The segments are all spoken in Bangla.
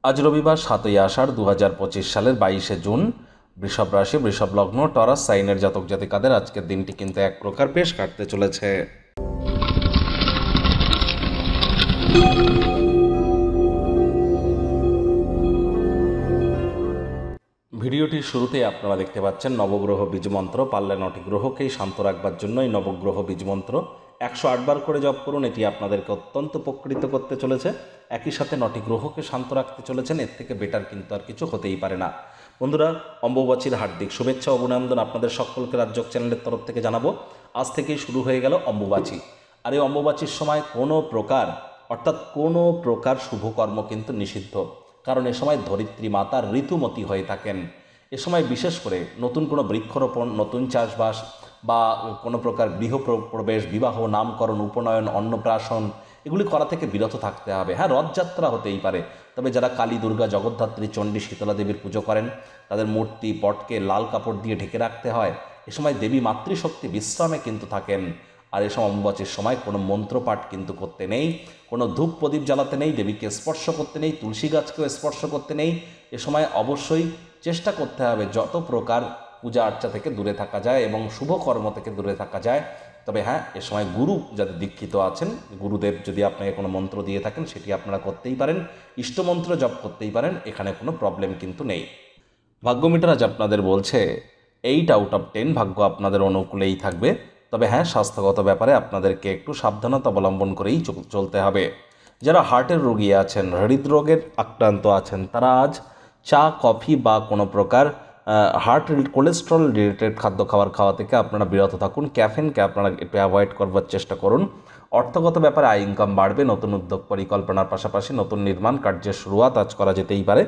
আজ রবিবার 7ই আষাঢ় 2025 সালের 22শে জুন। বৃষভ রাশি, বৃষভ লগ্ন, টরাস সাইনের জাতক জাতিকাদের আজকের দিনটি কিন্তু এক প্রকার বেশ কাটতে চলেছে। ভিডিওটির শুরুতেই আপনারা দেখতে পাচ্ছেন নবগ্রহ বীজমন্ত্র। পারলে 9টি গ্রহকেই শান্ত রাখবার জন্য এই নবগ্রহ বীজমন্ত্র 108 বার করে জপ করুন। এটি আপনাদেরকে অত্যন্ত উপকৃত করতে চলেছে। একই সাথে 9টি গ্রহকে শান্ত রাখতে চলেছেন। এর থেকে বেটার কিন্তু আর কিছু হতেই পারে না। বন্ধুরা, অম্বুবাচীর হার্দিক শুভেচ্ছা অভিনন্দন আপনাদের সকলকে রাজযোগ চ্যানেলের তরফ থেকে জানাবো। আজ থেকেই শুরু হয়ে গেল অম্বুবাচী। আর এই অম্বুবাচীর সময় কোনো প্রকার শুভকর্ম কিন্তু নিষিদ্ধ, কারণ এ সময় ধরিত্রী মাতা ঋতুমতী হয়ে থাকেন। এ সময় বিশেষ করে নতুন কোনো বৃক্ষরোপণ, নতুন চাষবাস বা কোনো প্রকার গৃহপ্রবেশ, বিবাহ, নামকরণ, উপনয়ন, অন্নপ্রাশন এগুলি করা থেকে বিরত থাকতে হবে। হ্যাঁ, রথযাত্রা হতেই পারে, তবে যারা কালী, দুর্গা, জগদ্ধাত্রী, চণ্ডী, শীতলা দেবীর পুজো করেন তাদের মূর্তি, পটকে লাল কাপড় দিয়ে ঢেকে রাখতে হয়। এ সময় দেবী মাতৃশক্তি বিশ্রামে কিন্তু থাকেন। আর এ সময় অম্বুবাচীর সময় কোনো মন্ত্রপাঠ কিন্তু করতে নেই, কোনো ধূপ প্রদীপ জ্বালাতে নেই, দেবীকে স্পর্শ করতে নেই, তুলসী গাছকেও স্পর্শ করতে নেই। এ সময় অবশ্যই চেষ্টা করতে হবে যত প্রকার পূজা আর্চা থেকে দূরে থাকা যায় এবং শুভ কর্ম থেকে দূরে থাকা যায়। তবে হ্যাঁ, এ সময় গুরু যাদের দীক্ষিত আছেন, গুরুদেব যদি আপনাকে কোনো মন্ত্র দিয়ে থাকেন সেটি আপনারা করতেই পারেন, ইষ্টমন্ত্র জপ করতেই পারেন, এখানে কোনো প্রবলেম কিন্তু নেই। ভাগ্যমিটার আজ আপনাদের বলছে 8/10 ভাগ্য আপনাদের অনুকূলেই থাকবে। তবে হ্যাঁ, স্বাস্থ্যগত ব্যাপারে আপনাদেরকে একটু সাবধানতা অবলম্বন করেই চলতে হবে। যারা হার্টের রোগী আছেন, হৃদরোগের আক্রান্ত আছেন, তারা আজ চা, কফি বা কোনো প্রকার হার্ট কোলেস্ট্রল রিলেটেড খাদ্য খাওয়া থেকে আপনারা বিরত থাকুন। ক্যাফেনকে আপনারা একটু অ্যাভয়েড করবার চেষ্টা করুন। অর্থগত ব্যাপারে আয় ইনকাম বাড়বে। নতুন উদ্যোগ পরিকল্পনার পাশাপাশি নতুন নির্মাণ কার্যের শুরুয়াত আজ করা যেতেই পারে।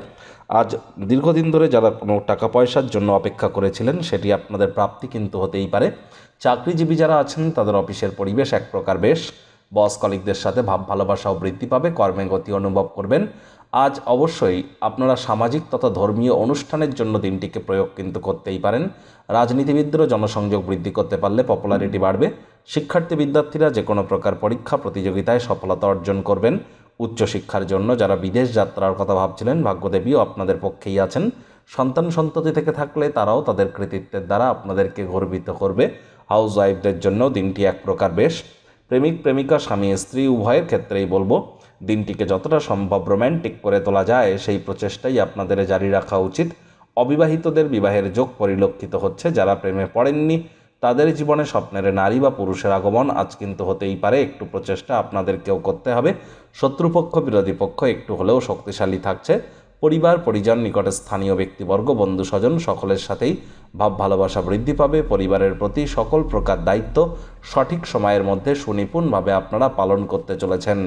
আজ দীর্ঘদিন ধরে যারা কোনো টাকা পয়সার জন্য অপেক্ষা করেছিলেন সেটি আপনাদের প্রাপ্তি কিন্তু হতেই পারে। চাকরিজীবী যারা আছেন তাদের অফিসের পরিবেশ এক প্রকার বেশ। বস কলিগদের সাথে ভাব ভালোবাসাও বৃদ্ধি পাবে, কর্মে গতি অনুভব করবেন। আজ অবশ্যই আপনারা সামাজিক তথা ধর্মীয় অনুষ্ঠানের জন্য দিনটিকে প্রয়োগ কিন্তু করতেই পারেন। রাজনীতিবিদদেরও জনসংযোগ বৃদ্ধি করতে পারলে পপুলারিটি বাড়বে। শিক্ষার্থী বিদ্যার্থীরা যে কোনো প্রকার পরীক্ষা প্রতিযোগিতায় সফলতা অর্জন করবেন। উচ্চশিক্ষার জন্য যারা বিদেশ যাত্রার কথা ভাবছিলেন, ভাগ্যদেবীও আপনাদের পক্ষেই আছেন। সন্তান সন্ততি থেকে থাকলে তারাও তাদের কৃতিত্বের দ্বারা আপনাদেরকে গর্বিত করবে। হাউস ওয়াইফদের জন্য দিনটি এক প্রকার বেশ। প্রেমিক প্রেমিকা, স্বামী স্ত্রী উভয়ের ক্ষেত্রেই বলবো দিনটিকে যতটা সম্ভব রোম্যান্টিক করে তোলা যায় সেই প্রচেষ্টাই আপনাদের জারি রাখা উচিত। অবিবাহিতদের বিবাহের যোগ পরিলক্ষিত হচ্ছে। যারা প্রেমে পড়েননি তাদের জীবনে স্বপ্নের নারী বা পুরুষের আগমন আজ কিন্তু হতেই পারে। একটু প্রচেষ্টা আপনাদেরকেও করতে হবে। শত্রুপক্ষ, বিরোধী পক্ষ একটু হলেও শক্তিশালী থাকছে। পরিবার পরিজন, নিকটে স্থানীয় ব্যক্তিবর্গ, বন্ধু স্বজন সকলের সাথেই ভাব ভালোবাসা বৃদ্ধি পাবে। পরিবারের প্রতি সকল প্রকার দায়িত্ব সঠিক সময়ের মধ্যে সুনিপুণভাবে আপনারা পালন করতে চলেছেন।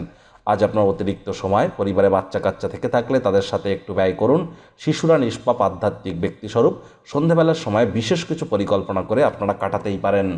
আজ আপনার অতিরিক্ত সময় পরিবারে বাচ্চা কাচ্চা থেকে থাকলে তাদের সাথে একটু ব্যয় করুন। শিশুরা নিষ্পাপ আধ্যাত্মিক ব্যক্তিস্বরূপ। সন্ধেবেলার সময় বিশেষ কিছু পরিকল্পনা করে আপনারা কাটাতেই পারেন।